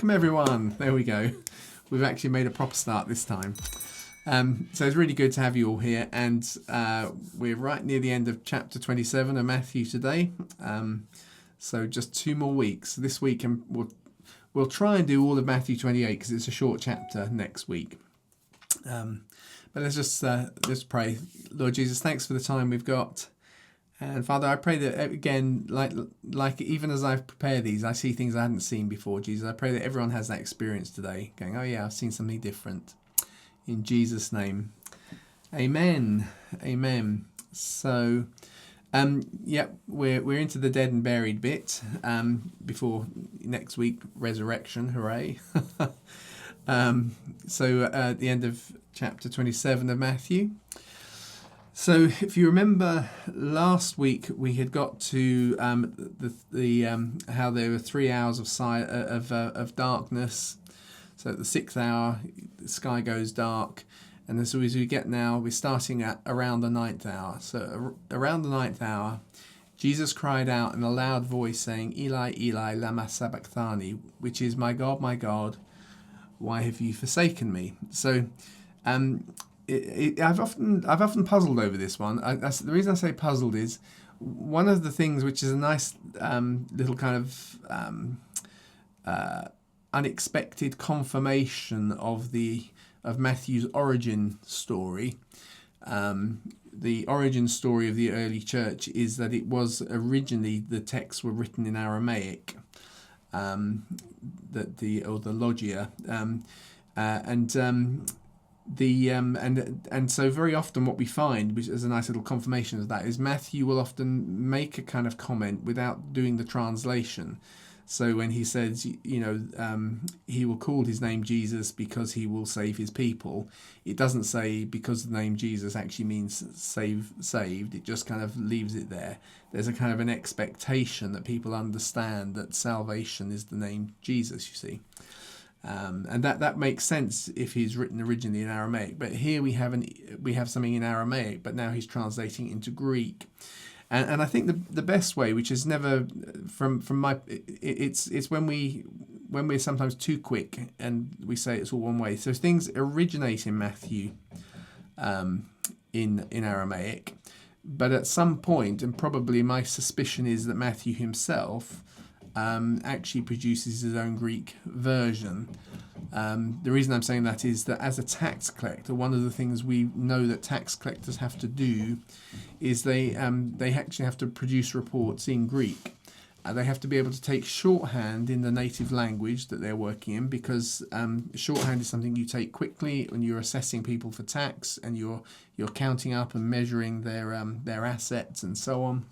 Welcome everyone. There we go. We've actually made a proper start this time. So it's really good to have you all here, and we're right near the end of chapter 27 of Matthew today. So just 2 more weeks. This week, and we'll try and do all of Matthew 28 because it's a short chapter next week. But let's pray. Lord Jesus, thanks for the time we've got. And Father, I pray that, again, like even as I've prepared these, I see things I hadn't seen before, Jesus. I pray that everyone has that experience today, going, oh yeah, I've seen something different. In Jesus' name. Amen. Amen. So, we're into the dead and buried bit before next week, resurrection, hooray. So at the end of chapter 27 of Matthew. So if you remember last week, we had got to how there were 3 hours of darkness. So at the 6th hour, the sky goes dark, and as we get now, we're starting at around the 9th hour. So around the 9th hour, Jesus cried out in a loud voice, saying, "Eli, Eli, lama sabachthani," which is, my God, why have you forsaken me?" So, I've often puzzled over this one. The reason I say puzzled is one of the things which is a nice little kind of unexpected confirmation of Matthew's origin story. The origin story of the early church is that it was originally, the texts were written in Aramaic, the Logia, and so very often what we find, which is a nice little confirmation of that, is Matthew will often make a kind of comment without doing the translation. So when he says, he will call his name Jesus because he will save his people, it doesn't say because the name Jesus actually means saved. It just kind of leaves it there. There's a kind of an expectation that people understand that salvation is the name Jesus, you see. And that makes sense if he's written originally in Aramaic. But here we have something in Aramaic, but now he's translating into Greek. And I think the best way, which is never from my, it's when we're sometimes too quick and we say it's all one way. So things originate in Matthew, in Aramaic, but at some point, and probably my suspicion is that Matthew himself actually produces his own Greek version. The reason I'm saying that is that as a tax collector, one of the things we know that tax collectors have to do is they actually have to produce reports in Greek. They have to be able to take shorthand in the native language that they're working in, because shorthand is something you take quickly when you're assessing people for tax and you're counting up and measuring their assets and so on.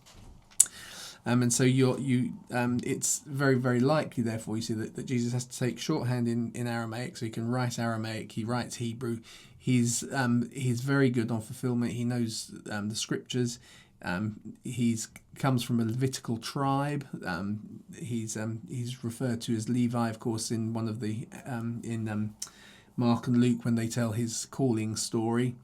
And so it's very, very likely, therefore, you see that Jesus has to take shorthand in Aramaic, so he can write Aramaic. He writes Hebrew. He's very good on fulfillment. He knows the scriptures. He's comes from a Levitical tribe. He's referred to as Levi, of course, in one of the in Mark and Luke when they tell his calling story.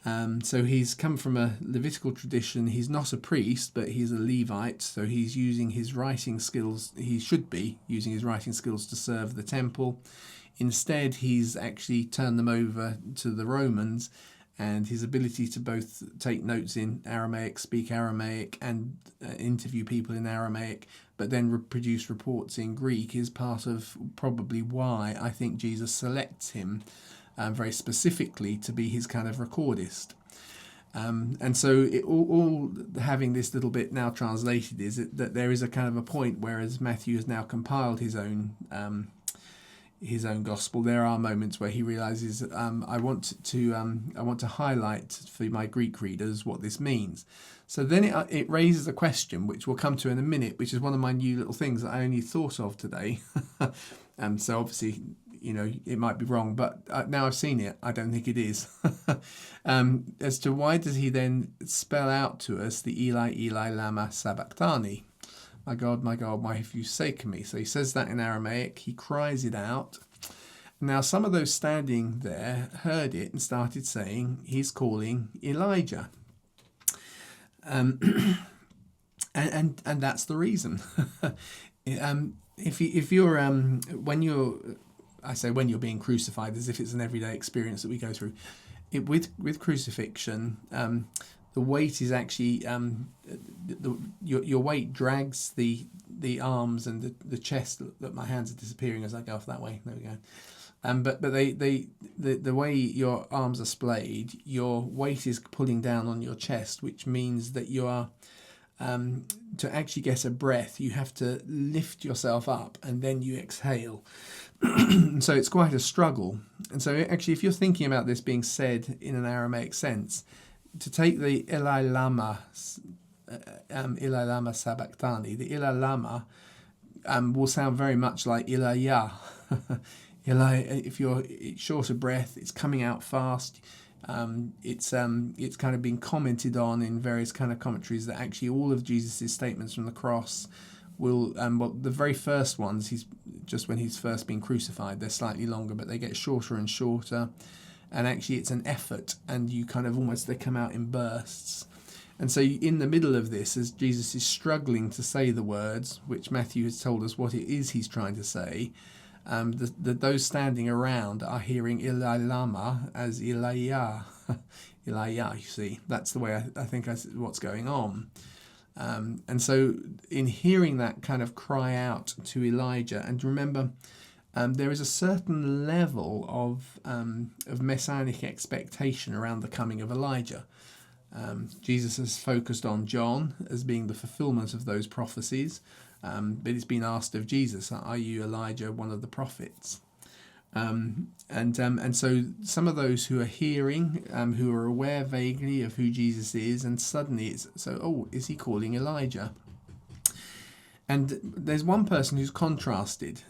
So he's come from a Levitical tradition. He's not a priest, but he's a Levite. So he's using his writing skills. He should be using his writing skills to serve the temple. Instead, he's actually turned them over to the Romans, and his ability to both take notes in Aramaic, speak Aramaic, and interview people in Aramaic, but then produce reports in Greek is part of probably why I think Jesus selects him very specifically to be his kind of recordist. And so all having this little bit now translated is that there is a kind of a point, whereas Matthew has now compiled his own gospel, there are moments where he realizes I want to highlight for my Greek readers what this means. So then it raises a question which we'll come to in a minute, which is one of my new little things that I only thought of today. So obviously, it might be wrong, but now I've seen it, I don't think it is. As to why does he then spell out to us the Eli, Eli, lama sabachthani? My God, why have you forsaken me? So he says that in Aramaic, he cries it out. Now some of those standing there heard it and started saying, he's calling Elijah. And that's the reason. if you're when you're, I say when you're being crucified as if it's an everyday experience that we go through, with crucifixion, the weight is actually your weight drags the arms and the chest. That my hands are disappearing as I go off that way. There we go. But the way your arms are splayed, your weight is pulling down on your chest, which means that you are to actually get a breath, you have to lift yourself up and then you exhale. So it's quite a struggle. And so actually, if you're thinking about this being said in an Aramaic sense, to take the Eli Lama Sabachthani, the Eli Lama will sound very much like Ilaya. Eli, if you're short of breath, it's coming out fast. It's kind of been commented on in various kind of commentaries that actually all of Jesus' statements from the cross will, well, the very first ones, he's just when he's first been crucified, they're slightly longer, but they get shorter and shorter. And actually it's an effort, and you kind of almost, they come out in bursts. And so in the middle of this, as Jesus is struggling to say the words, which Matthew has told us what it is he's trying to say, those standing around are hearing Eli Lama as Ilaya. Ilaya, you see. That's the way I think what's going on. And so in hearing that kind of cry out to Elijah, and remember, there is a certain level of messianic expectation around the coming of Elijah. Jesus has focused on John as being the fulfillment of those prophecies, but it's been asked of Jesus, are you Elijah, one of the prophets? And so some of those who are hearing, who are aware vaguely of who Jesus is, and suddenly it's so, oh, is he calling Elijah? And there's one person who's contrasted,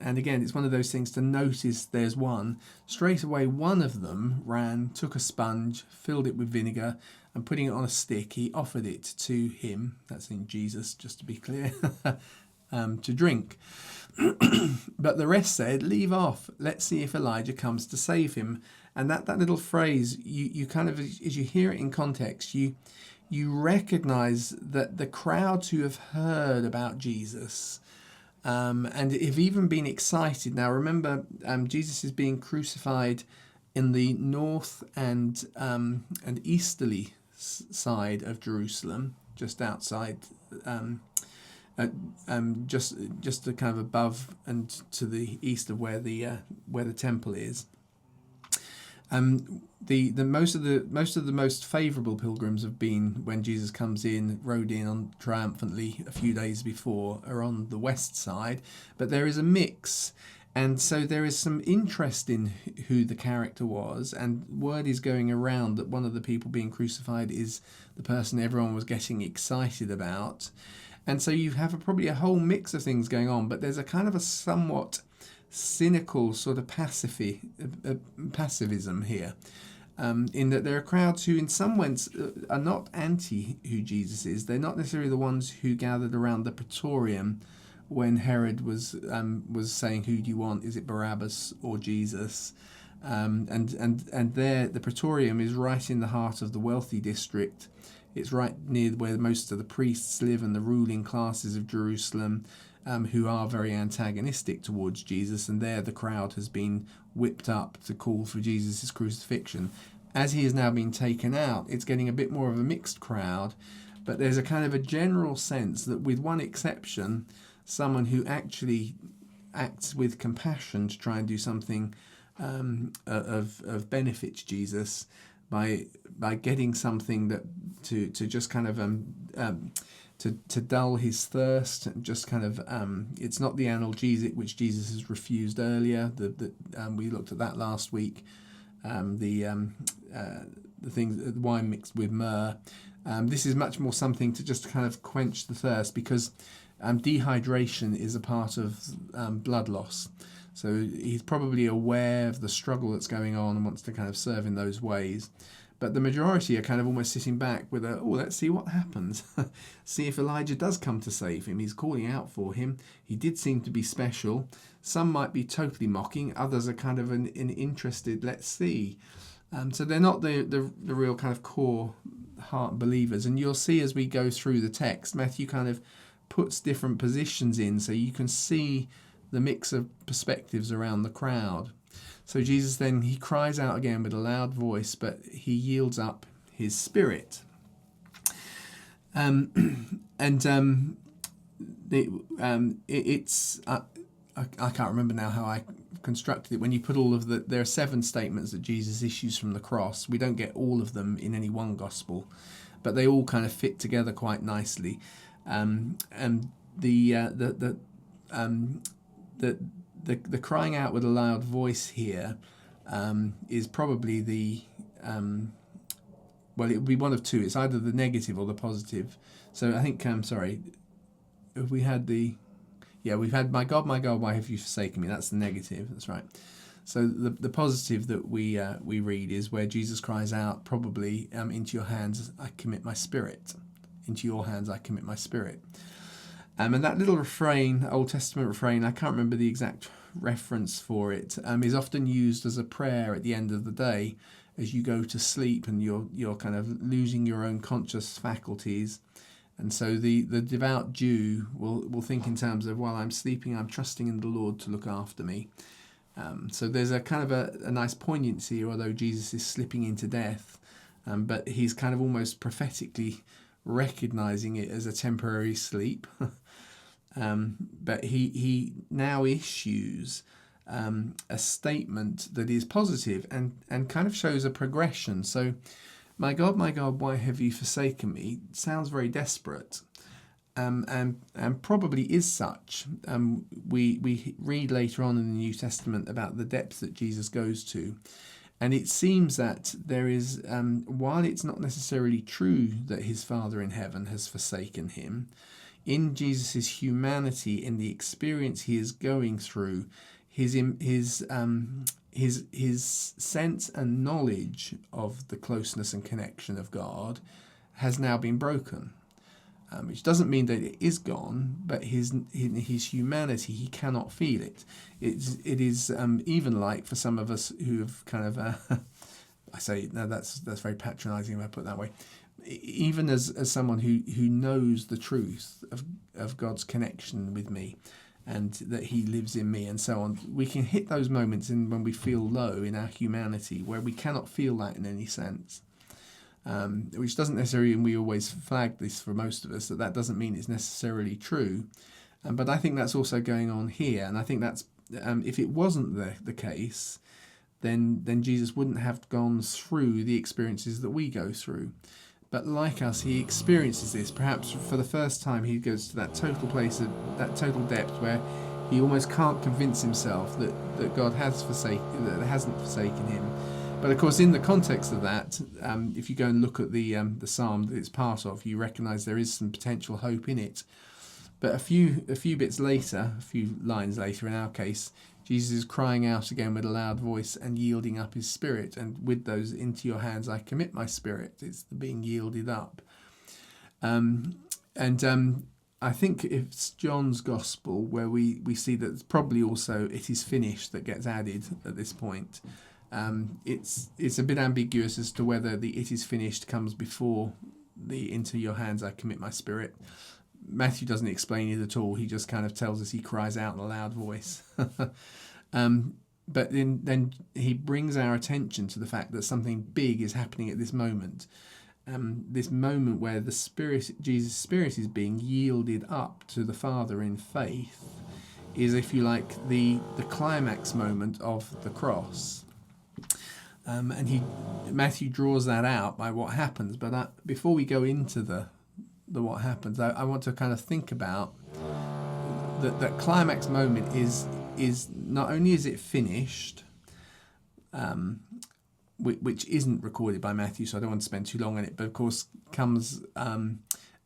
and again, it's one of those things to notice. There's one. Straight away, one of them ran, took a sponge, filled it with vinegar, and putting it on a stick, he offered it to him. That's in Jesus, just to be clear, to drink. But the rest said, leave off. Let's see if Elijah comes to save him. And that little phrase, you kind of, as you hear it in context, you recognize that the crowds who have heard about Jesus, and have even been excited. Now remember, Jesus is being crucified in the north and easterly side of Jerusalem, just outside, just kind of above and to the east of where the temple is. The most of the most favourable pilgrims have been when Jesus comes in, rode in on triumphantly a few days before, are on the west side, but there is a mix, and so there is some interest in who the character was, and word is going around that one of the people being crucified is the person everyone was getting excited about, and so you have probably a whole mix of things going on, but there's a kind of a somewhat cynical sort of passivism here, in that there are crowds who in some ways are not anti who Jesus is. They're not necessarily the ones who gathered around the Praetorium when Herod was saying, who do you want? Is it Barabbas or Jesus? And there the Praetorium is right in the heart of the wealthy district. It's right near where most of the priests live and the ruling classes of Jerusalem, who are very antagonistic towards Jesus, and there the crowd has been whipped up to call for Jesus' crucifixion. As he has now been taken out, it's getting a bit more of a mixed crowd, but there's a kind of a general sense that, with one exception, someone who actually acts with compassion to try and do something of benefit to Jesus by getting something that to just kind of to dull his thirst, just kind of it's not the analgesic which Jesus has refused earlier. We looked at that last week. The wine mixed with myrrh. This is much more something to just kind of quench the thirst, because dehydration is a part of blood loss. So he's probably aware of the struggle that's going on and wants to kind of serve in those ways. But the majority are kind of almost sitting back with let's see what happens. See if Elijah does come to save him. He's calling out for him. He did seem to be special. Some might be totally mocking. Others are kind of an interested, let's see. So they're not the real kind of core heart believers. And you'll see as we go through the text, Matthew kind of puts different positions in so you can see the mix of perspectives around the crowd. So Jesus then, he cries out again with a loud voice, but he yields up his spirit. It's I can't remember now how I constructed it. When you put all of there are 7 statements that Jesus issues from the cross. We don't get all of them in any one gospel, but they all kind of fit together quite nicely. And the crying out with a loud voice here is probably the well, it would be one of two. It's either the negative or the positive. So I think if we had we've had my God, why have you forsaken me? That's the negative. That's right. So the positive that we read is where Jesus cries out, probably, into your hands I commit my spirit. Into your hands I commit my spirit. And that little refrain, Old Testament refrain, I can't remember the exact reference for it, is often used as a prayer at the end of the day as you go to sleep and you're kind of losing your own conscious faculties. And so the devout Jew will think in terms of, while I'm sleeping, I'm trusting in the Lord to look after me. So there's a kind of a nice poignancy, although Jesus is slipping into death, but he's kind of almost prophetically recognizing it as a temporary sleep. But he now issues a statement that is positive and kind of shows a progression. So, my God, why have you forsaken me? Sounds very desperate, and probably is such. We read later on in the New Testament about the depths that Jesus goes to, and it seems that there is, while it's not necessarily true that his Father in heaven has forsaken him, in Jesus' humanity, in the experience he is going through, his sense and knowledge of the closeness and connection of God has now been broken, which doesn't mean that it is gone, but in his humanity he cannot feel it. It is even like for some of us who have kind of I say no, that's very patronising if I put it that way. Even as someone who knows the truth of God's connection with me, and that he lives in me and so on, we can hit those moments when we feel low in our humanity, where we cannot feel that in any sense, which doesn't necessarily, and we always flag this for most of us, that doesn't mean it's necessarily true, but I think that's also going on here, and I think that's, if it wasn't the case, then Jesus wouldn't have gone through the experiences that we go through. But like us, he experiences this. Perhaps for the first time, he goes to that total place, that total depth, where he almost can't convince himself that God hasn't forsaken him. But of course, in the context of that, if you go and look at the psalm that it's part of, you recognise there is some potential hope in it. But a few bits later, a few lines later, in our case, Jesus is crying out again with a loud voice and yielding up his spirit. And with those, into your hands I commit my spirit. It's the being yielded up. I think it's John's Gospel where we see that it's probably also it is finished that gets added at this point. It's a bit ambiguous as to whether the it is finished comes before the into your hands I commit my spirit. Matthew doesn't explain it at all. He just kind of tells us he cries out in a loud voice. But then he brings our attention to the fact that something big is happening at this moment. This moment where the Spirit, Jesus' Spirit, is being yielded up to the Father in faith, is, if you like, the climax moment of the cross. And Matthew draws that out by what happens. But before we go into the what happens, I want to kind of think about that climax moment is not only is it finished, which isn't recorded by Matthew, so I don't want to spend too long on it, but of course comes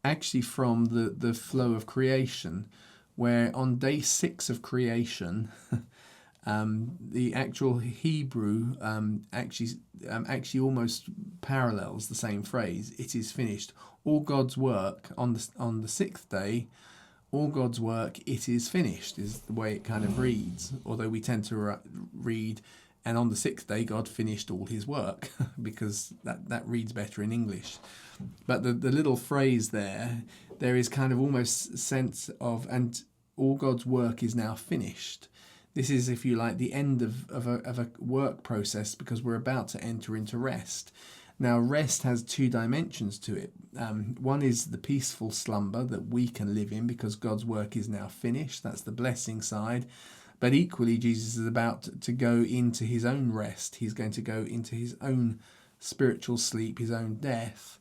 actually from the flow of creation, where on day 6 of creation, the actual Hebrew actually almost parallels the same phrase. It is finished. All God's work on the 6th day, all God's work, it is finished, is the way it kind of reads. Although we tend to read, And on the sixth day, God finished all his work, because that reads better in English. But the little phrase there is kind of almost sense of, and all God's work is now finished. This is, if you like, the end of a work process, because we're about to enter into rest. Now, rest has two dimensions to it. One is the peaceful slumber that we can live in because God's work is now finished. That's the blessing side. But equally, Jesus is about to go into his own rest. He's going to go into his own spiritual sleep, his own death.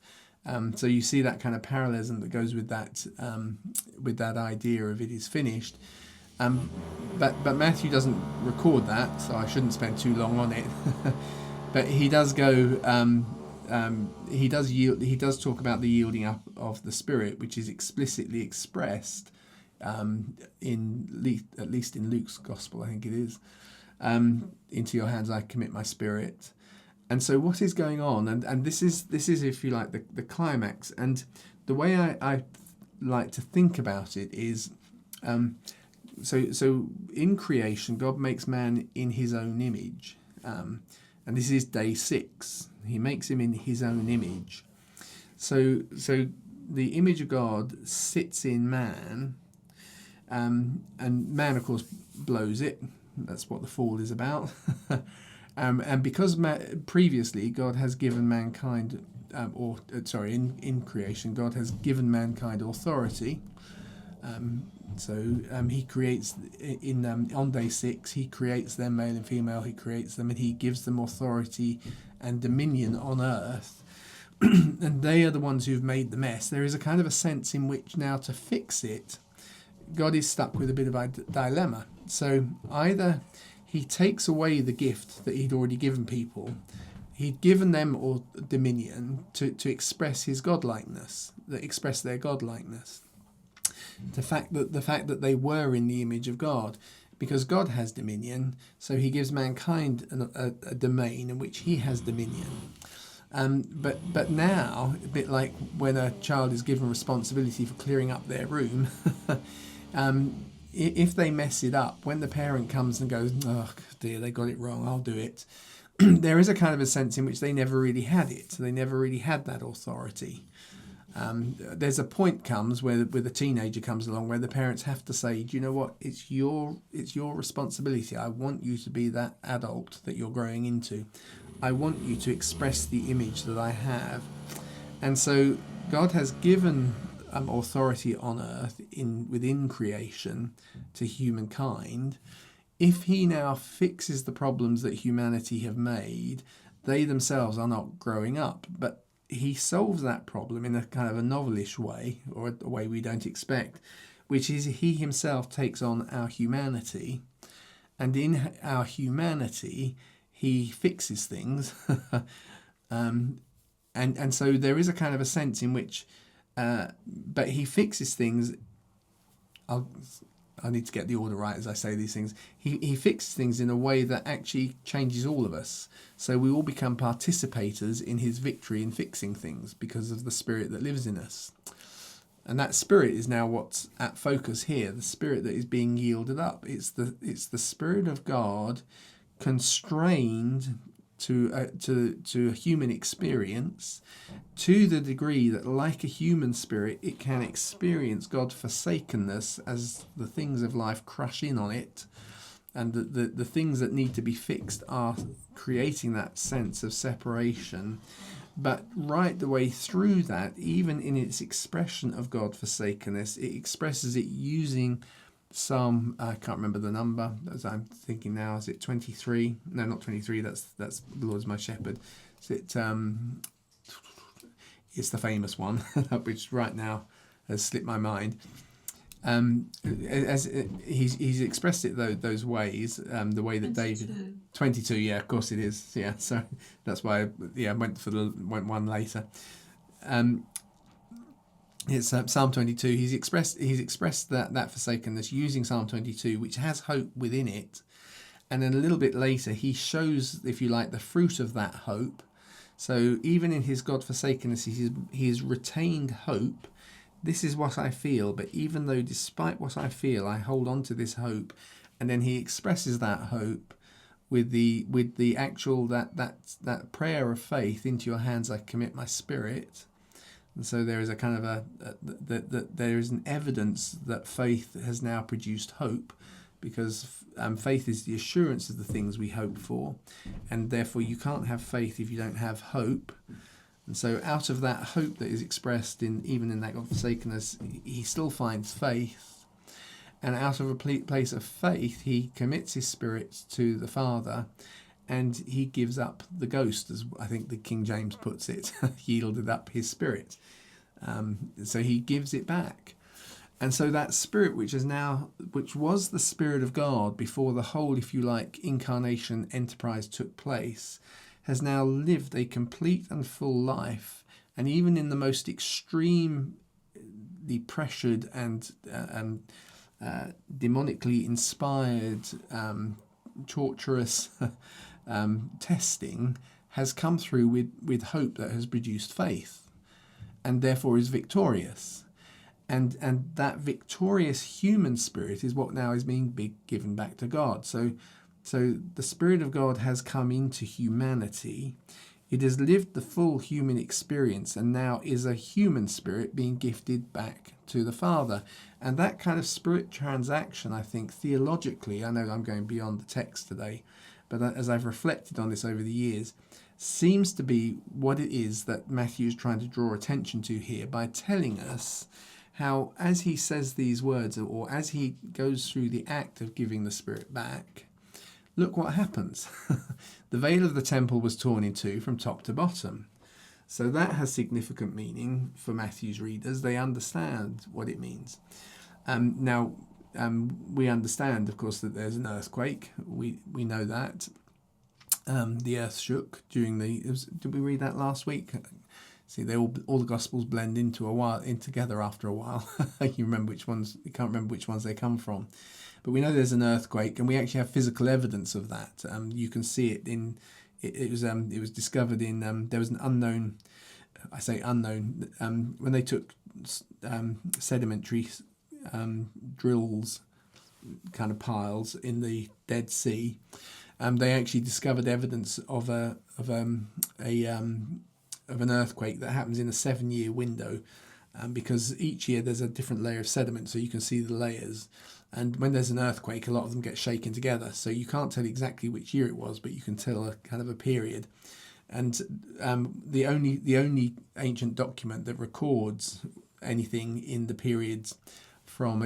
So you see that kind of parallelism that goes with that idea of it is finished. But Matthew doesn't record that, so I shouldn't spend too long on it. But he does go. He does talk about the yielding up of the Spirit, which is explicitly expressed at least in Luke's Gospel, I think it is. Into your hands I commit my spirit. And so what is going on? And this is, if you like, the climax. And the way I like to think about it is, so in creation, God makes man in his own image. And this is day 6. He makes him in his own image. So the image of God sits in man, and man, of course, blows it. That's what the fall is about. And because previously God has given mankind, in creation, God has given mankind authority. He creates on day 6, he creates them, male and female, he creates them, and he gives them authority and dominion on earth. And they are the ones who've made the mess. There is a kind of a sense in which now, to fix it, God is stuck with a bit of a dilemma. So either he takes away the gift that he'd already given people, he'd given them or dominion to express his godlikeness, that express their godlikeness. The fact that they were in the image of God, because God has dominion, so he gives mankind a domain in which he has dominion. But now, a bit like when a child is given responsibility for clearing up their room, if they mess it up, when the parent comes and goes, oh dear, they got it wrong, I'll do it, there is a kind of a sense in which they never really had it. They never really had that authority. There's a point comes where a teenager comes along where the parents have to say, do you know what, it's your responsibility. I want you to be that adult that you're growing into. I want you to express the image that I have. And so God has given authority on earth within creation to humankind. If he now fixes the problems that humanity have made, they themselves are not growing up, but he solves that problem in a kind of a novelish way, or a way we don't expect, which is he himself takes on our humanity, and in our humanity he fixes things. And so there is a kind of a sense in which but he fixes things. I need to get the order right as I say these things. He fixes things in a way that actually changes all of us. So we all become participators in his victory in fixing things because of the Spirit that lives in us. And that Spirit is now what's at focus here, the Spirit that is being yielded up. It's the Spirit of God constrained to a human experience, to the degree that, like a human spirit, it can experience God-forsakenness as the things of life crush in on it, and the things that need to be fixed are creating that sense of separation. But right the way through that, even in its expression of God-forsakenness, it expresses it using Psalm, I can't remember the number as I'm thinking now. Is it 23? No, not 23. That's the Lord's my shepherd. Is it? It's the famous one, which right now has slipped my mind. As he's expressed it those ways, the way that 22. David 22. Yeah, of course it is. Yeah, so that's why I went one later. It's Psalm 22. He's expressed that forsakenness using Psalm 22, which has hope within it. And then a little bit later, he shows, if you like, the fruit of that hope. So even in his God-forsakenness, he has retained hope. This is what I feel, but even though despite what I feel, I hold on to this hope. And then he expresses that hope with the actual that prayer of faith, into your hands I commit my spirit. And so there is a kind of that there is an evidence that faith has now produced hope, because faith is the assurance of the things we hope for, and therefore you can't have faith if you don't have hope. And so out of that hope that is expressed even in that God-forsakenness, he still finds faith. And out of a place of faith, he commits his spirit to the Father, and he gives up the ghost, as I think the King James puts it, yielded up his spirit. So he gives it back. And so that spirit, which was the Spirit of God before the whole, if you like, incarnation enterprise took place, has now lived a complete and full life. And even in the most extremely pressured and demonically inspired, torturous testing, has come through with hope that has produced faith, and therefore is victorious. And that victorious human spirit is what now is being given back to God. So the Spirit of God has come into humanity. It has lived the full human experience, and now is a human spirit being gifted back to the Father. And that kind of spirit transaction, I think, theologically, I know I'm going beyond the text today, but as I've reflected on this over the years, seems to be what it is that Matthew is trying to draw attention to here by telling us how, as he says these words, or as he goes through the act of giving the Spirit back, look what happens. The veil of the temple was torn in two from top to bottom. So that has significant meaning for Matthew's readers. They understand what it means. Now, we understand, of course, that there's an earthquake. We know that. The earth shook during did we read that last week? See, all the Gospels blend in together after a while. You can't remember which ones they come from. But we know there's an earthquake, and we actually have physical evidence of that. You can see it in. It was discovered in. There was an unknown. I say unknown. When they took sedimentary drills, kind of piles in the Dead Sea, they actually discovered evidence of an earthquake that happens in a 7-year window, because each year there's a different layer of sediment, so you can see the layers. And when there's an earthquake, a lot of them get shaken together. So you can't tell exactly which year it was, but you can tell a kind of a period. And the only ancient document that records anything in the periods from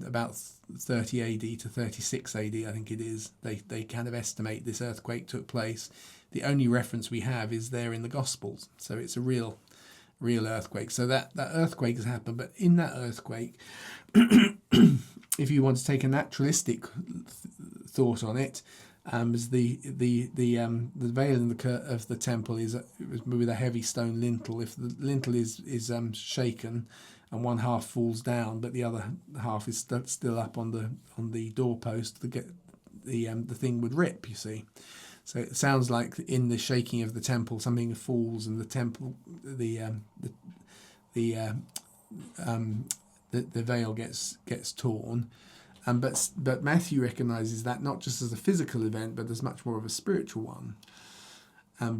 about 30 AD to 36 AD, I think it is, they kind of estimate this earthquake took place. The only reference we have is there in the Gospels. So it's a real earthquake. So that earthquake has happened. But in that earthquake, if you want to take a naturalistic thought on it, as the veil of the temple is with a heavy stone lintel. If the lintel is shaken and one half falls down, but the other half is still up on the doorpost, the thing would rip. You see. So it sounds like in the shaking of the temple, something falls, and the temple, the veil gets torn. But Matthew recognises that not just as a physical event, but as much more of a spiritual one,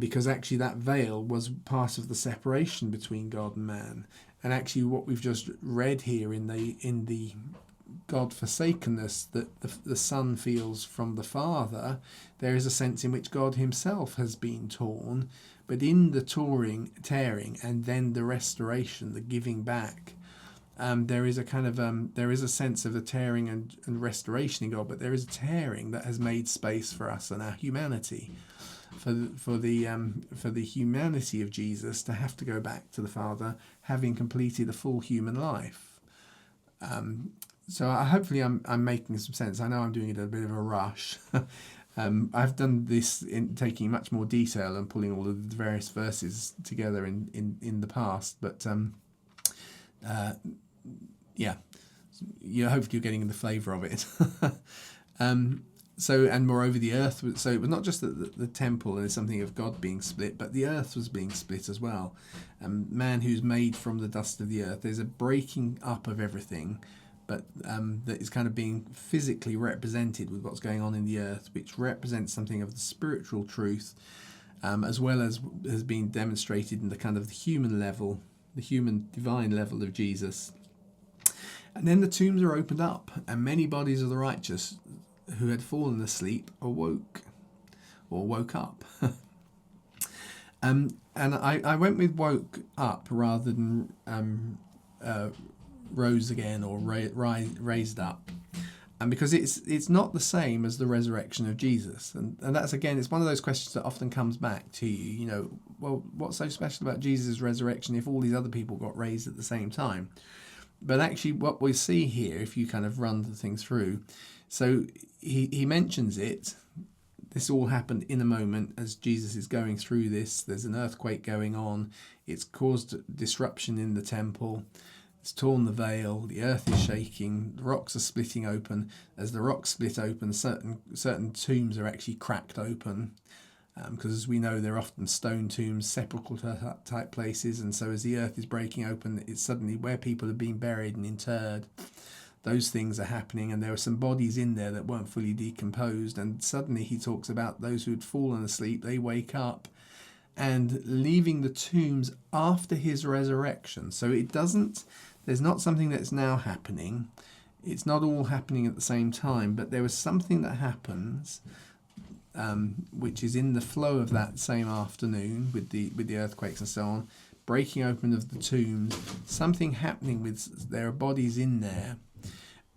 because actually that veil was part of the separation between God and man. And actually, what we've just read here in the God-forsakenness that the Son feels from the Father, there is a sense in which God himself has been torn, but in the tearing and then the restoration, the giving back, there is a kind of there is a sense of a tearing and restoration in God, but there is a tearing that has made space for us and our humanity, for the humanity of Jesus to have to go back to the Father, having completed a full human life. So hopefully I'm making some sense. I know I'm doing it at a bit of a rush. I've done this in taking much more detail and pulling all of the various verses together in the past, but yeah, hopefully you're getting the flavour of it. So, and moreover, the earth so it was not just the temple and something of God being split, but the earth was being split as well. Man who's made from the dust of the earth. There's a breaking up of everything, but that is kind of being physically represented with what's going on in the earth, which represents something of the spiritual truth, as well as has been demonstrated in the kind of the human level, the human divine level of Jesus. And then the tombs are opened up, and many bodies of the righteous who had fallen asleep woke up. And I went with woke up rather than rose again or raised up. And because it's not the same as the resurrection of Jesus. And that's, again, it's one of those questions that often comes back to you. You know, well, what's so special about Jesus' resurrection if all these other people got raised at the same time? But actually what we see here, if you kind of run the thing through, so he mentions it. This all happened in a moment as Jesus is going through this. There's an earthquake going on. It's caused disruption in the temple. It's torn the veil. The earth is shaking. The rocks are splitting open. As the rocks split open, certain tombs are actually cracked open. Because as we know, they're often stone tombs, sepulchre type places. And so as the earth is breaking open, it's suddenly where people have been buried and interred. Those things are happening, and there were some bodies in there that weren't fully decomposed, and suddenly he talks about those who had fallen asleep. They wake up and leaving the tombs after his resurrection. So there's not something that's now happening. It's not all happening at the same time, but there was something that happens which is in the flow of that same afternoon with the earthquakes and so on, breaking open of the tombs, something happening with there are bodies in there.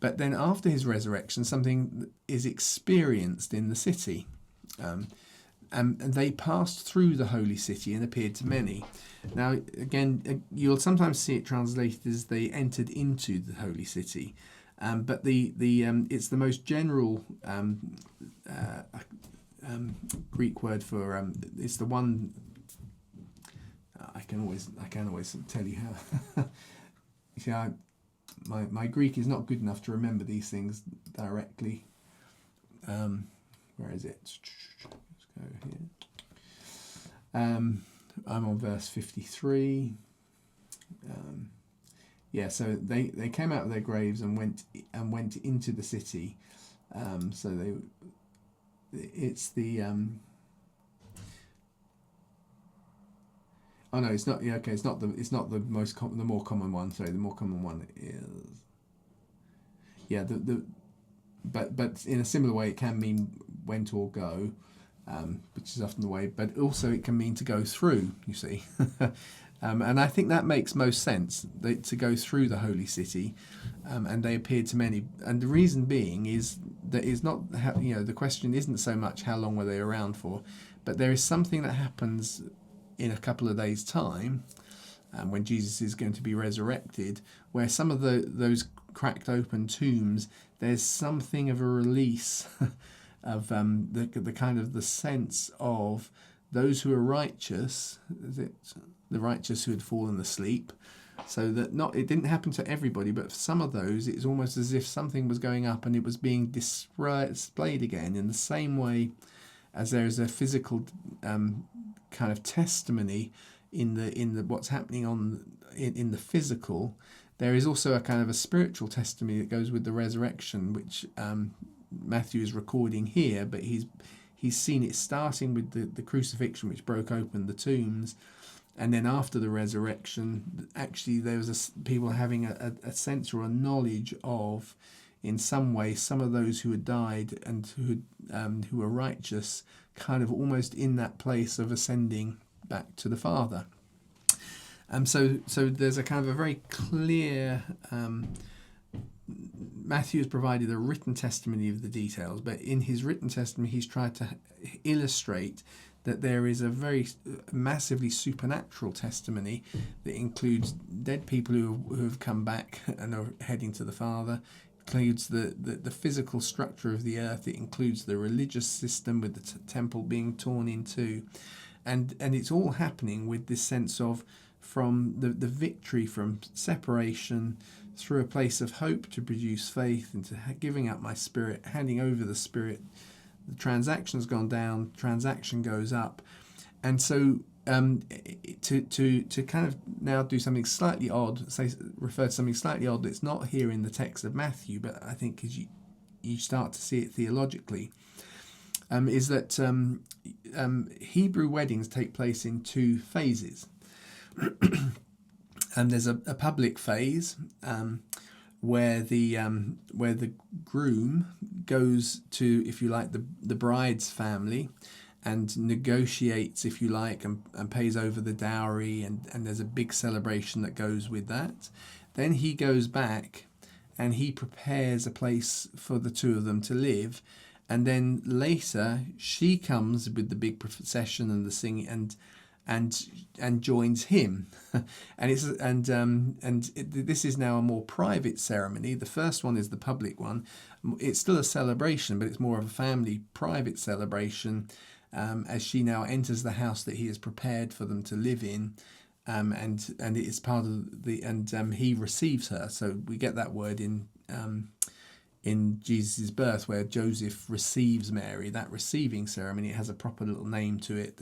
But then after his resurrection, something is experienced in the city. And they passed through the holy city and appeared to many. Now, again, you'll sometimes see it translated as they entered into the holy city. But it's the most general Greek word for it's the one. I can always tell you how. See, my Greek is not good enough to remember these things directly. Where is it? Let's go here. I'm on verse 53. So they came out of their graves and went into the city. It's the oh no, it's not. Yeah, okay, it's not the the more common one. Sorry, the more common one is but in a similar way, it can mean went or go, which is often the way. But also, it can mean to go through. You see, and I think that makes most sense. To go through the holy city, and they appeared to many. And the reason being is that it's not the question isn't so much how long were they around for, but there is something that happens in a couple of days' time, when Jesus is going to be resurrected, where some of those cracked open tombs, there's something of a release of the kind of the sense of those who are righteous, the righteous who had fallen asleep, so that it didn't happen to everybody, but for some of those, it's almost as if something was going up and it was being displayed again in the same way as there is a physical kind of testimony in the what's happening in the physical. There is also a kind of a spiritual testimony that goes with the resurrection, which Matthew is recording here, but he's seen it starting with the crucifixion, which broke open the tombs, and then after the resurrection, actually there was people having a sense or a knowledge of, in some way, some of those who had died and who were righteous, kind of almost in that place of ascending back to the Father. So there's a kind of a very clear. Matthew has provided a written testimony of the details, but in his written testimony, he's tried to illustrate that there is a very massively supernatural testimony that includes dead people who have come back and are heading to the Father. Includes the physical structure of the earth. It includes the religious system with the temple being torn in two, and it's all happening with this sense of from the victory from separation through a place of hope to produce faith, into giving up my spirit, handing over the spirit. The transaction's gone down, transaction goes up, and so to kind of now do something slightly odd, refer to something slightly odd that's not here in the text of Matthew, but I think as you start to see it theologically, is that Hebrew weddings take place in two phases. And there's a public phase where the groom goes to, if you like, the bride's family and negotiates, if you like, and pays over the dowry, and there's a big celebration that goes with that. Then he goes back and he prepares a place for the two of them to live, and then later she comes with the big procession and the singing and joins him. This is now a more private ceremony. The first one is the public one. It's still a celebration, but it's more of a family private celebration, as she now enters the house that he has prepared for them to live in, and it is part of he receives her. So we get that word in Jesus' birth, where Joseph receives Mary. That receiving ceremony, it has a proper little name to it.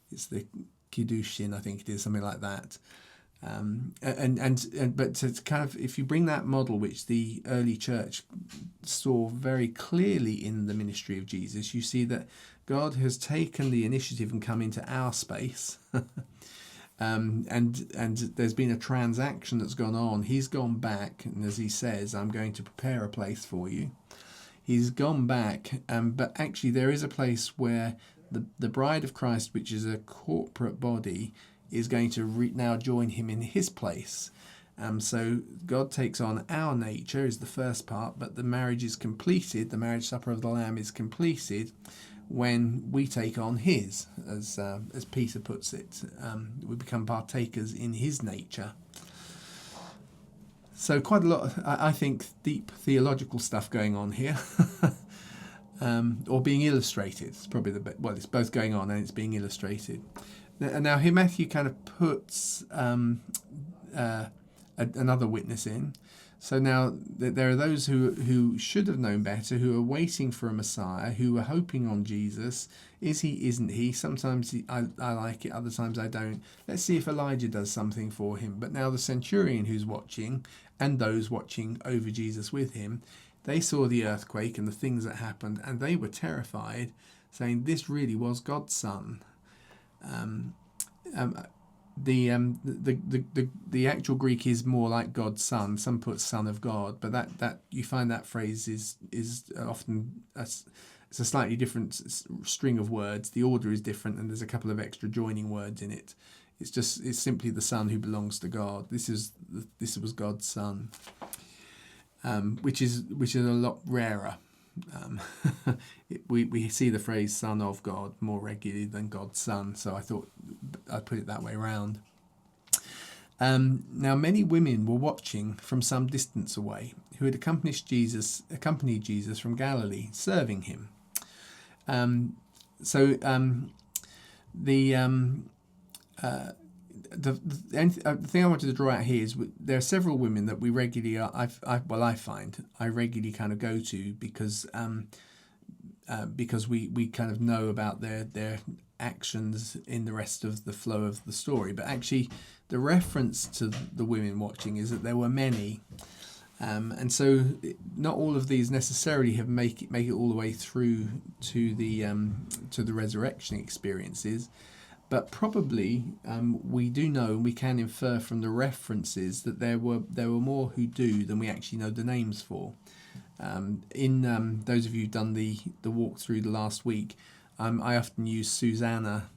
It's the Kiddushin, I think it is, something like that. But to kind of, if you bring that model, which the early church saw very clearly in the ministry of Jesus, you see that God has taken the initiative and come into our space. And there's been a transaction that's gone on. He's gone back, and as he says, I'm going to prepare a place for you. He's gone back, but actually there is a place where the bride of Christ, which is a corporate body, is going to now join him in his place. So God takes on our nature is the first part, but the marriage is completed, the marriage supper of the Lamb is completed when we take on his, as Peter puts it. We become partakers in his nature. So quite a lot, I think, deep theological stuff going on here. Or being illustrated. It's probably it's both going on and it's being illustrated. Now here Matthew kind of puts another witness in. So now there are those who should have known better, who are waiting for a Messiah, who are hoping on Jesus. Is he, isn't he? Sometimes I like it, other times I don't. Let's see if Elijah does something for him. But now the centurion who's watching, and those watching over Jesus with him, they saw the earthquake and the things that happened, and they were terrified, saying, "This really was God's son." The actual Greek is more like God's son. Some put "son of God," but that you find that phrase is often it's a slightly different string of words. The order is different, and there's a couple of extra joining words in it. It's simply the son who belongs to God. This was God's son. Which is a lot rarer. We see the phrase "son of God" more regularly than God's son, so I thought I'd put it that way around. Now many women were watching from some distance away, who had accompanied Jesus from Galilee, serving him. The thing I wanted to draw out here is there are several women that we regularly I find I regularly kind of go to because we kind of know about their actions in the rest of the flow of the story. But actually the reference to the women watching is that there were many, and so not all of these necessarily have make it all the way through to the resurrection experiences. But probably we do know, and we can infer from the references, that there were more who do than we actually know the names for. In those of you who've done the walk through the last week, I often use Susanna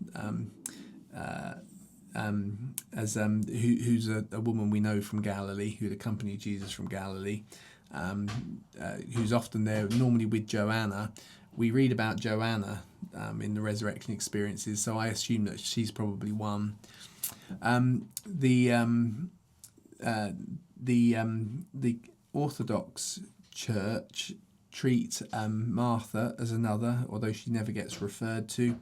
as who's a woman we know from Galilee, who'd accompanied Jesus from Galilee, who's often there, normally with Joanna. We read about Joanna in the resurrection experiences, so I assume that she's probably one. The Orthodox Church treat Martha as another, although she never gets referred to,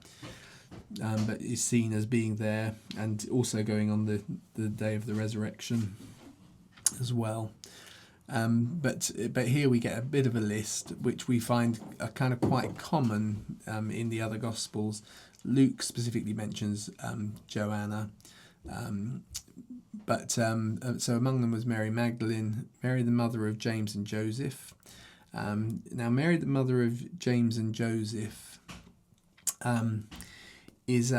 but is seen as being there and also going on the day of the resurrection as well. But here we get a bit of a list, which we find are kind of quite common in the other Gospels. Luke specifically mentions Joanna, so among them was Mary Magdalene, Mary the mother of James and Joseph. Now, Mary the mother of James and Joseph is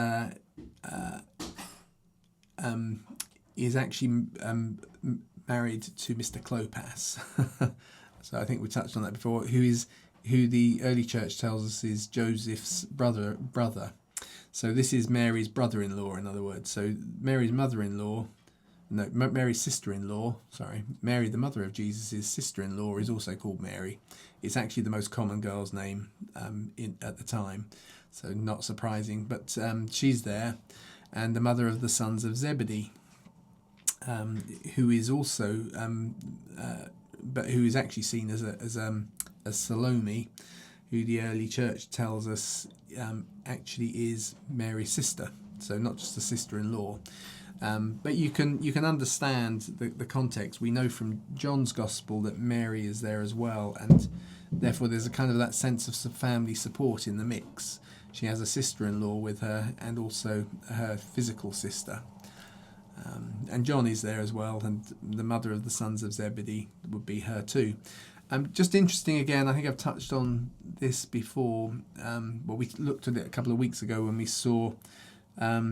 actually married to Mr. Clopas. So I think we touched on that before. Who the early church tells us is Joseph's brother. So this is Mary's brother-in-law, in other words. So Mary's sister-in-law, Mary, the mother of Jesus' sister-in-law, is also called Mary. It's actually the most common girl's name at the time, so not surprising. But she's there, and the mother of the sons of Zebedee, who is also, but who is actually seen as Salome, who the early church tells us actually is Mary's sister. So not just a sister-in-law. But you can understand the context. We know from John's Gospel that Mary is there as well, and therefore there's a kind of that sense of family support in the mix. She has a sister-in-law with her, and also her physical sister. And John is there as well, and the mother of the sons of Zebedee would be her too. Just interesting again, I think I've touched on this before. We looked at it a couple of weeks ago when we saw how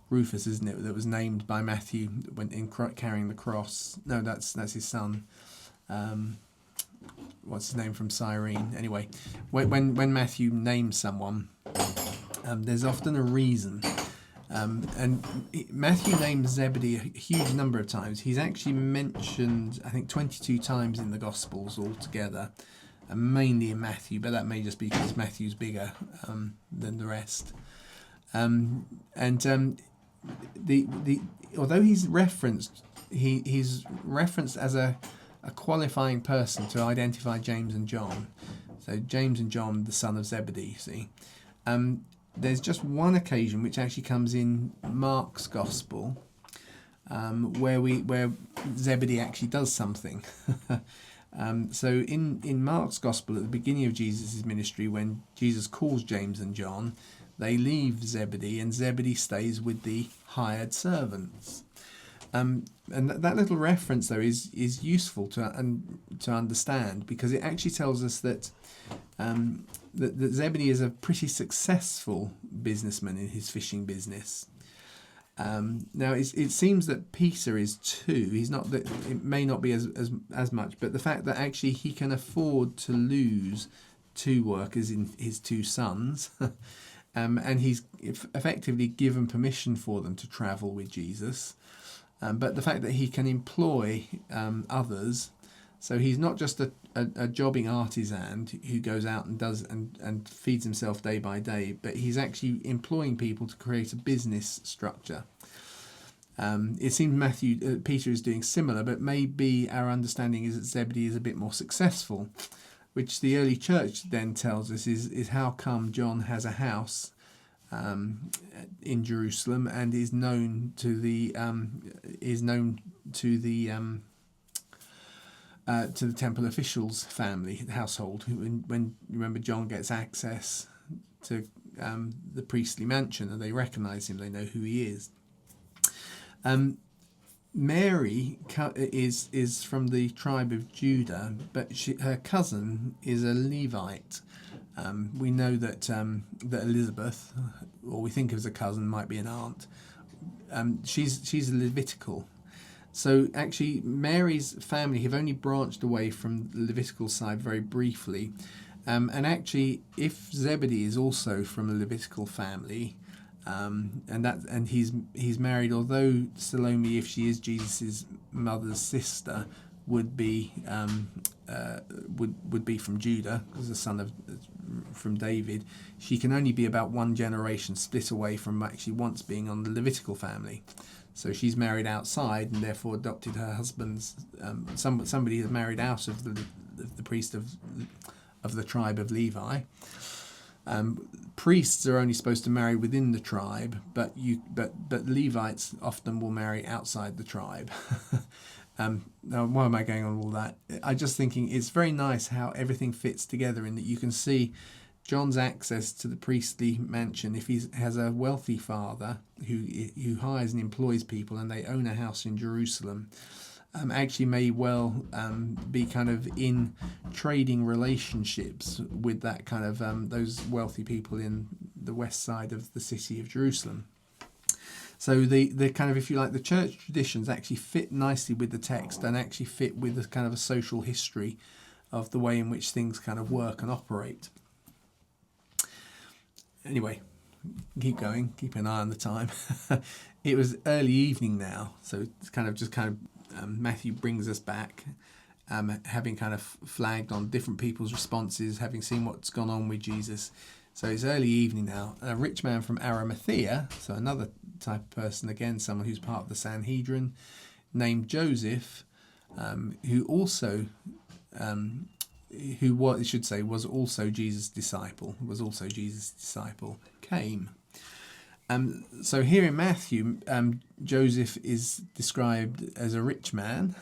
Rufus, isn't it, that was named by Matthew when in carrying the cross. No, that's his son. What's his name from Cyrene? Anyway, when Matthew names someone, there's often a reason. And Matthew names Zebedee a huge number of times. He's actually mentioned, I think, 22 times in the Gospels altogether, and mainly in Matthew, but that may just be because Matthew's bigger than the rest. Although he's referenced as a qualifying person to identify James and John. So James and John, the son of Zebedee. See. There's just one occasion which actually comes in Mark's Gospel, where Zebedee actually does something. So in Mark's Gospel, at the beginning of Jesus' ministry, when Jesus calls James and John, they leave Zebedee, and Zebedee stays with the hired servants. And that little reference, though, is useful to understand, because it actually tells us that that Zebedee is a pretty successful businessman in his fishing business. Now it seems that Peter is too. He's not that it may not be as much, but the fact that actually he can afford to lose two workers in his two sons, and he's effectively given permission for them to travel with Jesus. But the fact that he can employ others, so he's not just a jobbing artisan who goes out and does and feeds himself day by day, but he's actually employing people to create a business structure. It seems Peter is doing similar, but maybe our understanding is that Zebedee is a bit more successful, which the early church then tells us is how come John has a house in Jerusalem and is known to the temple officials' family household. When remember, John gets access to the priestly mansion, and they recognise him, they know who he is. Mary is from the tribe of Judah, but her cousin is a Levite. We know that Elizabeth, or we think of as a cousin, might be an aunt. She's a Levitical. So actually, Mary's family have only branched away from the Levitical side very briefly. And actually, if Zebedee is also from a Levitical family, and he's married, although Salome, if she is Jesus' mother's sister, would be from Judah, because the son from David, she can only be about one generation split away from actually once being on the Levitical family. So she's married outside, and therefore adopted her husband's somebody that married out of the priest of the tribe of Levi. priests are only supposed to marry within the tribe, but Levites often will marry outside the tribe. Now, why am I going on all that? I'm just thinking it's very nice how everything fits together, in that you can see John's access to the priestly mansion. If he has a wealthy father who hires and employs people, and they own a house in Jerusalem, actually may well be kind of in trading relationships with that kind of those wealthy people in the west side of the city of Jerusalem. So the kind of, if you like, the church traditions actually fit nicely with the text, and actually fit with the kind of a social history of the way in which things kind of work and operate. Anyway, keep going, keep an eye on the time. It was early evening now, so it's kind of Matthew brings us back, having kind of flagged on different people's responses, having seen what's gone on with Jesus. So it's early evening now. A rich man from Arimathea, so another type of person, again, someone who's part of the Sanhedrin, named Joseph, who also, was also Jesus' disciple, came. So here in Matthew, Joseph is described as a rich man,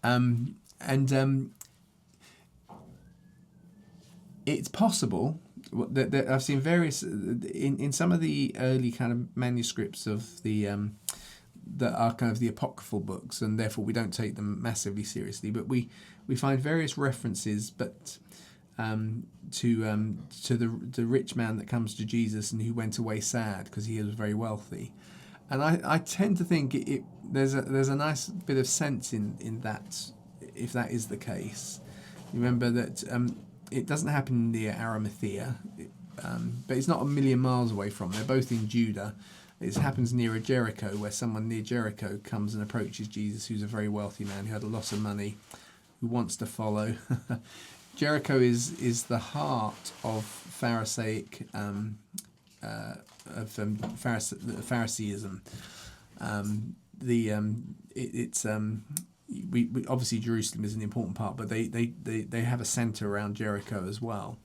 and it's possible that I've seen various in some of the early kind of manuscripts of the that are kind of the apocryphal books, and therefore we don't take them massively seriously, but we find various references, but to the rich man that comes to Jesus and who went away sad because he was very wealthy. And I tend to think there's a nice bit of sense in that, if that is the case. Remember that it doesn't happen near Arimathea, but it's not a million miles away from. They're both in Judah. It happens near Jericho, where someone near Jericho comes and approaches Jesus, who's a very wealthy man who had a lot of money, who wants to follow. Jericho is the heart of Pharisaic Phariseeism. We obviously Jerusalem is an important part, but they have a centre around Jericho as well.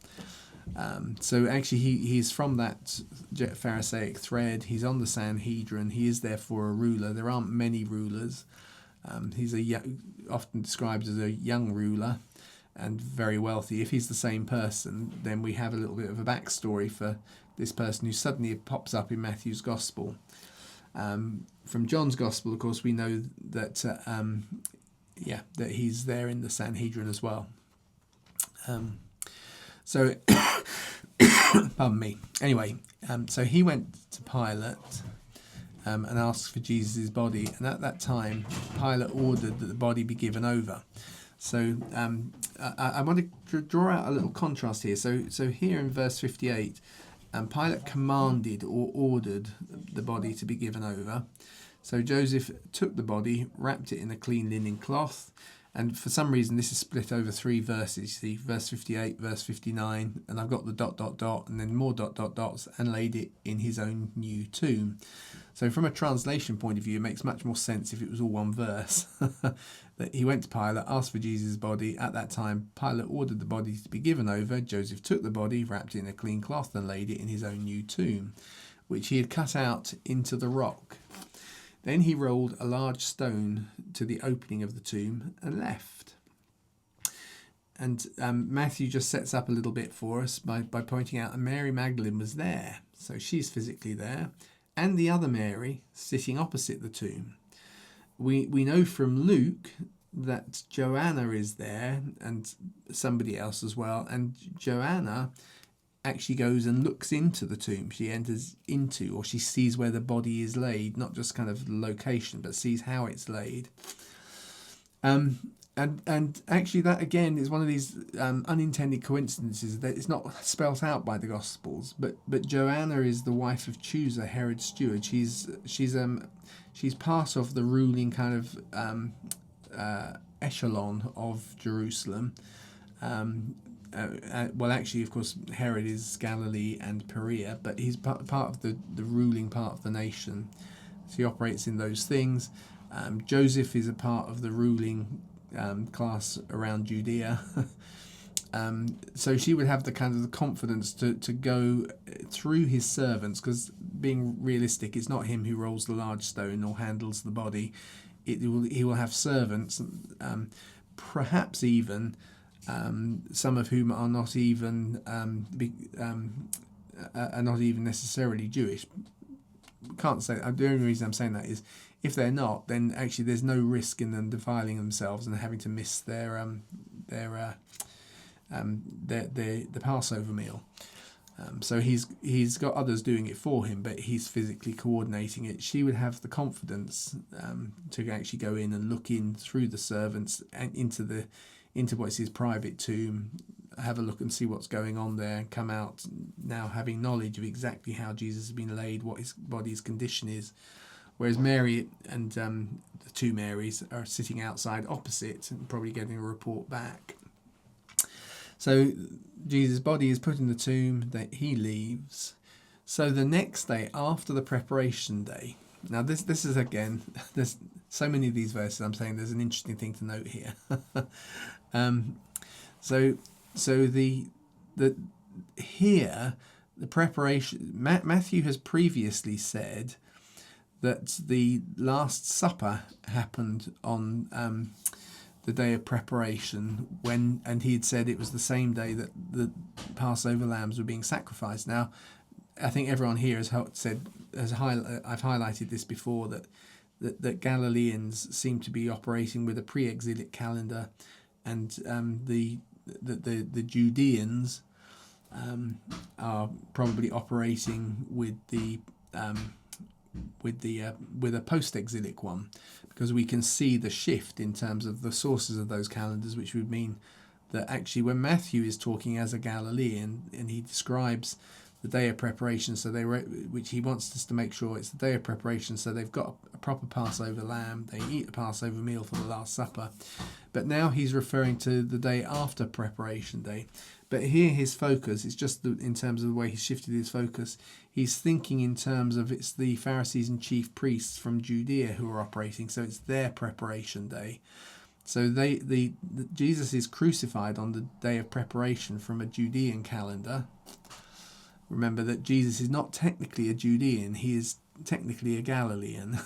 So actually he's from that Pharisaic thread. He's on the Sanhedrin. He is therefore a ruler. There aren't many rulers. He's often described as a young ruler and very wealthy. If he's the same person, then we have a little bit of a backstory for this person who suddenly pops up in Matthew's Gospel. From John's Gospel, of course, we know that that he's there in the Sanhedrin as well. So, pardon me. Anyway, so he went to Pilate and asked for Jesus' body, and at that time, Pilate ordered that the body be given over. So I want to draw out a little contrast here. So here in verse 58, Pilate commanded or ordered the body to be given over. So Joseph took the body, wrapped it in a clean linen cloth, and for some reason this is split over three verses. See, verse 58, verse 59, and I've got the ... and then more ... and laid it in his own new tomb. So from a translation point of view, it makes much more sense if it was all one verse. That he went to Pilate, asked for Jesus' body. At that time, Pilate ordered the body to be given over. Joseph took the body, wrapped it in a clean cloth, and laid it in his own new tomb, which he had cut out into the rock. Then he rolled a large stone to the opening of the tomb and left. And Matthew just sets up a little bit for us by pointing out that Mary Magdalene was there. So she's physically there. And the other Mary sitting opposite the tomb. We know from Luke that Joanna is there and somebody else as well. And Joanna actually goes and looks into the tomb. She enters into, or she sees where the body is laid, not just kind of the location, but sees how it's laid. And actually that again is one of these unintended coincidences that it's not spelt out by the Gospels, but Joanna is the wife of Chusa, Herod's steward. She's part of the ruling kind of echelon of Jerusalem. Well, actually, of course, Herod is Galilee and Perea, but he's part of the ruling part of the nation. So he operates in those things. Joseph is a part of the ruling class around Judea. So she would have the kind of the confidence to go through his servants, because being realistic, it's not him who rolls the large stone or handles the body. He will have servants, perhaps even some of whom are not even are not even necessarily Jewish. Can't say. The only reason I'm saying that is if they're not, then actually there's no risk in them defiling themselves and having to miss the Passover meal. So he's got others doing it for him, but he's physically coordinating it. She would have the confidence to actually go in and look in through the servants and into what's his private tomb, have a look and see what's going on there, and come out now having knowledge of exactly how Jesus has been laid, what his body's condition is. Whereas Mary and the two Marys are sitting outside opposite and probably getting a report back. So Jesus' body is put in the tomb, that he leaves. So the next day, after the preparation day, now this is again, there's so many of these verses, I'm saying there's an interesting thing to note here. So the here, the preparation, Matthew has previously said that the Last Supper happened on the day of preparation, and he had said it was the same day that the Passover lambs were being sacrificed. Now, I think everyone here I've highlighted this before, that Galileans seem to be operating with a pre-exilic calendar, and the Judeans are probably operating with a post-exilic one, because we can see the shift in terms of the sources of those calendars, which would mean that actually when Matthew is talking as a Galilean and he describes the day of preparation, which he wants us to make sure it's the day of preparation, so they've got a proper Passover lamb, they eat a Passover meal for the Last Supper, but now he's referring to the day after preparation day. But here his focus is just in terms of the way he's shifted his focus. He's thinking in terms of it's the Pharisees and chief priests from Judea who are operating, so it's their preparation day. So Jesus is crucified on the day of preparation from a Judean calendar. Remember that Jesus is not technically a Judean; he is technically a Galilean.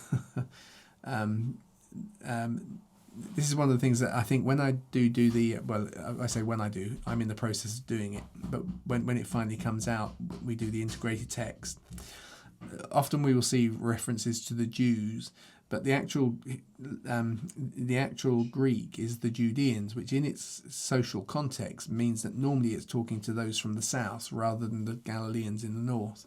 This is one of the things that I think when I do I say when I do, I'm in the process of doing it, but when it finally comes out, we do the integrated text. Often we will see references to the Jews, but the actual Greek is the Judeans, which in its social context means that normally it's talking to those from the south rather than the Galileans in the north.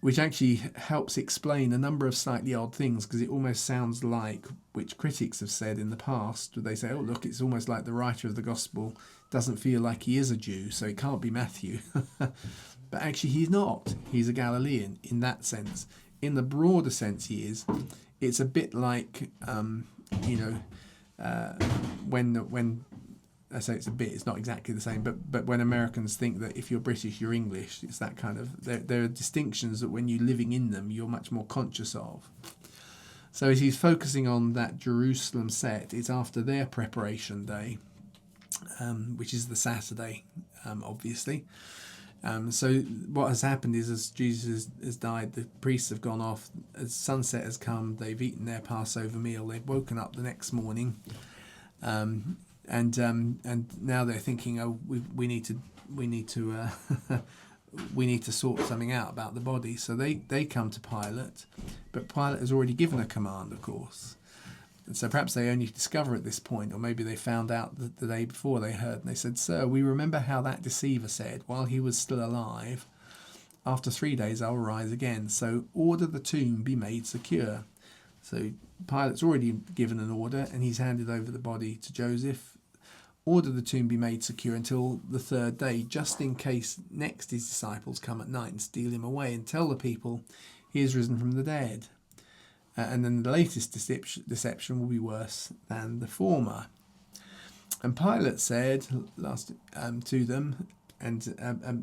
Which actually helps explain a number of slightly odd things, because it almost sounds like, which critics have said in the past, they say, oh look, it's almost like the writer of the gospel doesn't feel like he is a Jew, so it can't be Matthew. But actually he's not. He's a Galilean in that sense. In the broader sense he is. It's a bit like, when I say it's a bit, it's not exactly the same, but when Americans think that if you're British, you're English, it's that kind of, there are distinctions that when you're living in them, you're much more conscious of. So as he's focusing on that Jerusalem set, it's after their preparation day, which is the Saturday, obviously. So what has happened is, as Jesus has died, the priests have gone off, as sunset has come, they've eaten their Passover meal, they've woken up the next morning, and now they're thinking, oh, we need to sort something out about the body. So they come to Pilate, but Pilate has already given a command, of course. And so perhaps they only discover at this point, or maybe they found out the day before they heard, and they said, "Sir, we remember how that deceiver said, while he was still alive, after 3 days I'll rise again. So order the tomb be made secure." So Pilate's already given an order, and he's handed over the body to Joseph. Order the tomb be made secure until the third day, just in case next his disciples come at night and steal him away, and tell the people he is risen from the dead. And then the latest deception will be worse than the former. And Pilate said to them, and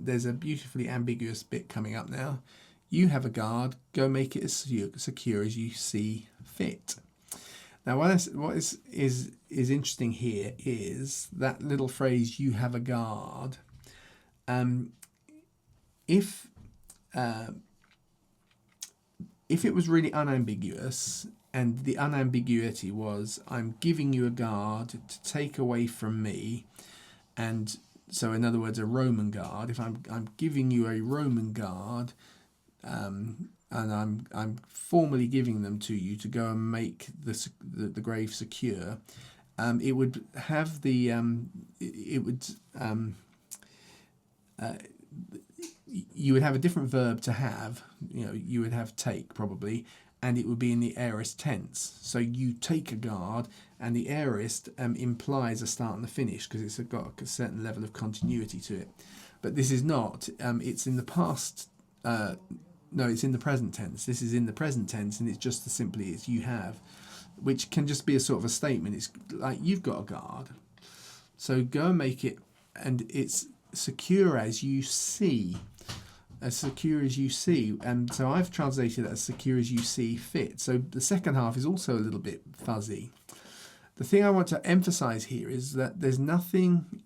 there's a beautifully ambiguous bit coming up now, "You have a guard, go make it as secure as you see fit." Now, what is interesting here is that little phrase, "you have a guard." If it was really unambiguous, and the unambiguity was, "I'm giving you a guard to take away from me," and so in other words, a Roman guard. If I'm giving you a Roman guard, and I'm formally giving them to you to go and make the grave secure, it would have the you would have a different verb to have. You would have take probably, and it would be in the aorist tense. So you take a guard, and the aorist implies a start and a finish because it's got a certain level of continuity to it. But this is not. It's in the past. No, it's in the present tense. This is in the present tense, and it's just as simply as "you have," which can just be a sort of a statement. It's like, you've got a guard, so go and make it, and it's secure as you see. As secure as you see. And so I've translated it as secure as you see fit. So the second half is also a little bit fuzzy. The thing I want to emphasize here is that there's nothing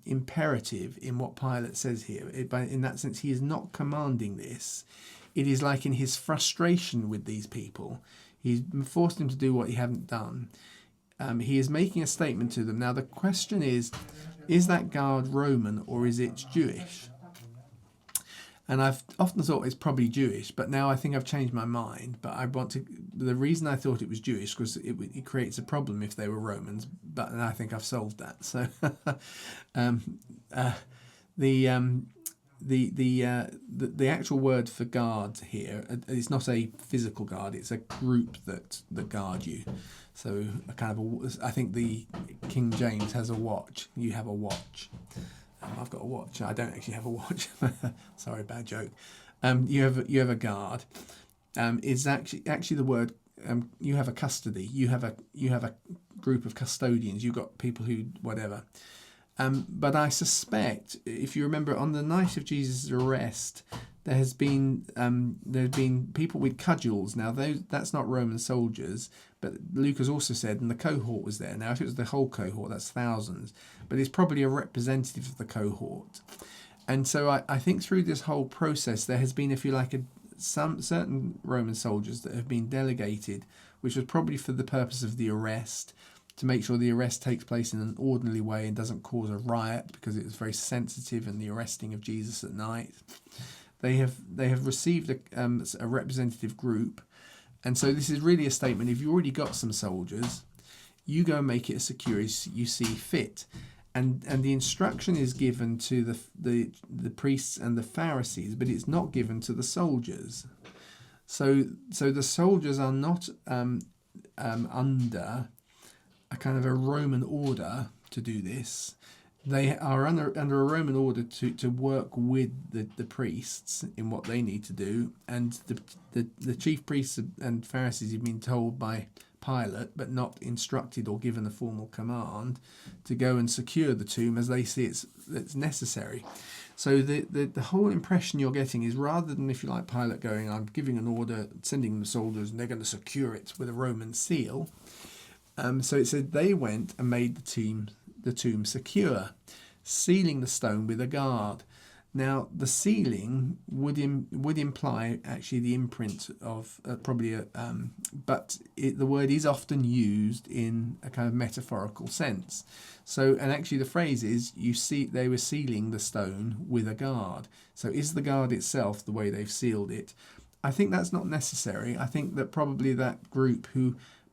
imperative in what Pilate says here. In that sense, he is not commanding this. It is like in his frustration with these people, he's forced them to do what he hadn't done. He is making a statement to them. Now the question is that guard Roman or is it Jewish? And I've often thought it's probably Jewish, but now I think I've changed my mind. But the reason I thought it was Jewish was it creates a problem if they were Romans, and I think I've solved that. So the actual word for guard here, it's not a physical guard, it's a group that guard you. So I think the King James has a watch. You have a watch. I've got a watch. I don't actually have a watch. Sorry, bad joke. You have a guard. It's actually the word. You have a custody. You have a group of custodians. You've got people who whatever. But I suspect, if you remember, on the night of Jesus' arrest, there's been people with cudgels. Now that's not Roman soldiers, but Luke has also said, and the cohort was there. Now if it was the whole cohort, that's thousands, but it's probably a representative of the cohort. And so I think through this whole process there has been, if you like, some certain Roman soldiers that have been delegated, which was probably for the purpose of the arrest, to make sure the arrest takes place in an orderly way and doesn't cause a riot, because it was very sensitive in the arresting of Jesus at night. They have received a representative group, and so this is really a statement. If you've already got some soldiers, you go and make it as secure as you see fit, and the instruction is given to the priests and the Pharisees, but it's not given to the soldiers. So the soldiers are not under a kind of a Roman order to do this. They are under a Roman order to work with the priests in what they need to do, and the chief priests and Pharisees have been told by Pilate, but not instructed or given a formal command, to go and secure the tomb as they see it's necessary. So the whole impression you're getting is, rather than, if you like, Pilate going, "I'm giving an order, sending the soldiers, and they're going to secure it with a Roman seal." So it said they went and made the tomb secure, sealing the stone with a guard. Now, the sealing would imply actually the imprint of but the word is often used in a kind of metaphorical sense. So, and actually the phrase is, they were sealing the stone with a guard. So is the guard itself the way they've sealed it? I think that's not necessary. I think that probably that group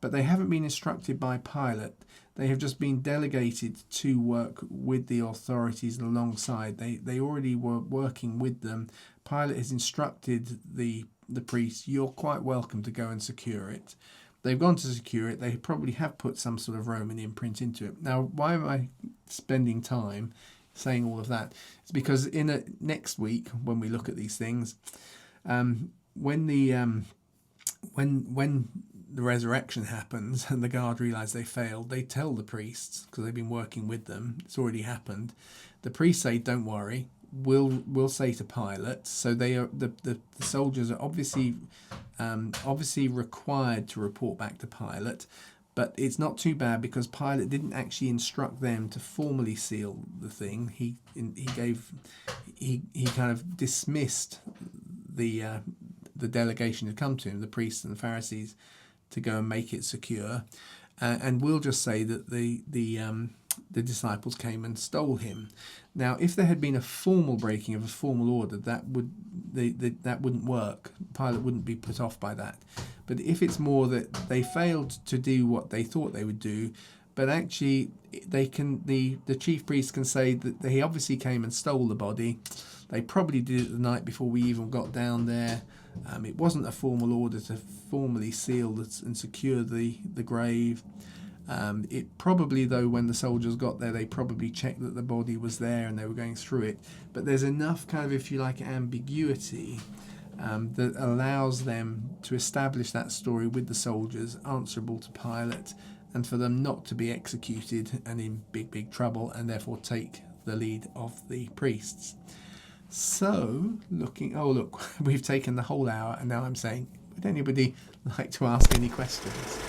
but they haven't been instructed by Pilate. They have just been delegated to work with the authorities alongside. They already were working with them. Pilate has instructed the priests, "You're quite welcome to go and secure it." They've gone to secure it. They probably have put some sort of Roman imprint into it. Now, why am I spending time saying all of that? It's because next week, when we look at these things, when the resurrection happens and the guard realise they failed, they tell the priests, because they've been working with them, it's already happened. The priests say, "Don't worry, will say to Pilate. So they are the soldiers are obviously required to report back to Pilate, but it's not too bad because Pilate didn't actually instruct them to formally seal the thing. He kind of dismissed the delegation had come to him, the priests and the Pharisees, to go and make it secure, and we'll just say that the disciples came and stole him. Now, if there had been a formal breaking of a formal order, that wouldn't work. Pilate wouldn't be put off by that. But if it's more that they failed to do what they thought they would do, but actually the chief priest can say that he obviously came and stole the body. They probably did it the night before we even got down there. It wasn't a formal order to formally seal and secure the grave. It probably, though, when the soldiers got there, they probably checked that the body was there and they were going through it. But there's enough kind of, if you like, ambiguity that allows them to establish that story with the soldiers answerable to Pilate, and for them not to be executed and in big trouble, and therefore take the lead of the priests. So, look, we've taken the whole hour, and now I'm saying, would anybody like to ask any questions?